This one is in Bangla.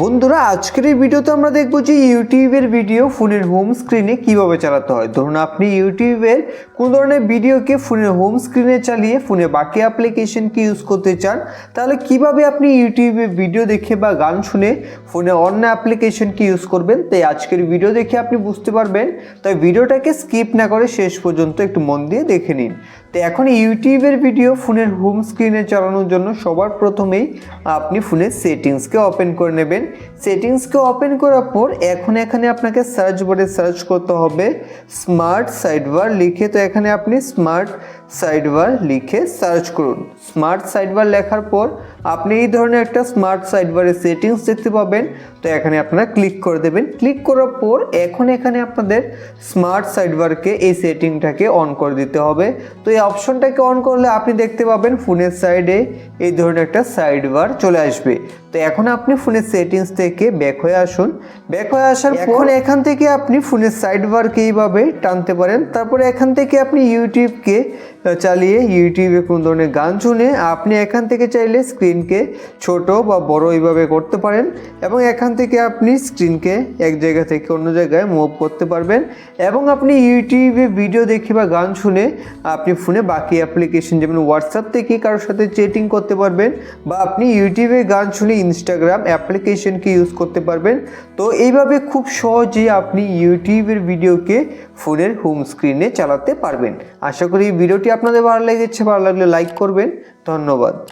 বন্ধুরা আজকের এই ভিডিওতে আমরা দেখব যে ইউটিউবের ভিডিও ফোনের হোম স্ক্রিনে কিভাবে চালাতে হয়। ধরুন আপনি ইউটিউবের কোন ধরনের ভিডিওকে ফোনের হোম স্ক্রিনে চালিয়ে ফোনে বাকি অ্যাপ্লিকেশনকে ইউজ করতে চান, তাহলে কিভাবে আপনি ইউটিউবে ভিডিও দেখে বা গান শুনে ফোনে অন্য অ্যাপ্লিকেশনকে ইউজ করবেন, তাই আজকের ভিডিও দেখে আপনি বুঝতে পারবেন। তাই ভিডিওটাকে স্কিপ না করে শেষ পর্যন্ত একটু মন দিয়ে দেখে নিন। তো এখন ইউটিউবের ভিডিও ফোনের হোম স্ক্রিনে চালানোর জন্য সবার প্রথমেই আপনি ফোনের সেটিংসকে ওপেন করে নেবেন। সেটিংসকে ওপেন করার পর এখন এখানে আপনাকে সার্চ বারে সার্চ করতে হবে স্মার্ট সাইডবার লিখে। তো এখানে আপনি স্মার্ট সাইডবার লিখে সার্চ করুন। স্মার্ট সাইডবার লেখার পর আপনি এই ধরনের একটা স্মার্ট সাইডবারের সেটিংস দেখতে পাবেন। তো এখানে আপনারা ক্লিক করে দেবেন। ক্লিক করার পর এখন এখানে আপনাদের স্মার্ট সাইডবারকে এই সেটিংটাকে অন করে দিতে হবে। তো এই অপশনটাকে অন করলে আপনি দেখতে পাবেন ফোনের সাইডে এই ধরনের একটা সাইডবার চলে আসবে। তো এখন আপনি ফোনের সেটিংস থেকে ব্যাক হয়ে আসুন। ব্যাক হয়ে আসার পর এখান থেকে আপনি ফোনের সাইডবারকে এইভাবে টানতে পারেন। তারপরে এখান থেকে আপনি ইউটিউবকে চালিয়ে ইউটিউবে কোন ধরনের গান শুনে আপনি এখান থেকে চাইলে স্ক্রিনকে ছোট বা বড় এইভাবে করতে পারেন এবং এখান থেকে আপনি স্ক্রিনকে এক জায়গা থেকে অন্য জায়গায় মুভ করতে পারবেন এবং আপনি ইউটিউবে ভিডিও দেখে বা গান শুনে আপনি ফোনে বাকি অ্যাপ্লিকেশন যেমন হোয়াটসঅ্যাপ থেকে কারোর সাথে চ্যাটিং করতে পারবেন বা আপনি ইউটিউবে গান শুনে ইনস্টাগ্রাম অ্যাপ্লিকেশনকে ইউজ করতে পারবেন। তো এইভাবে খুব সহজেই আপনি ইউটিউবের ভিডিওকে ফোনের হোম স্ক্রিনে চালাতে পারবেন। আশা করি এই ভিডিওটি আপনাদের ভালো লেগেছে। ভালো লাগলে লাইক করবেন। ধন্যবাদ।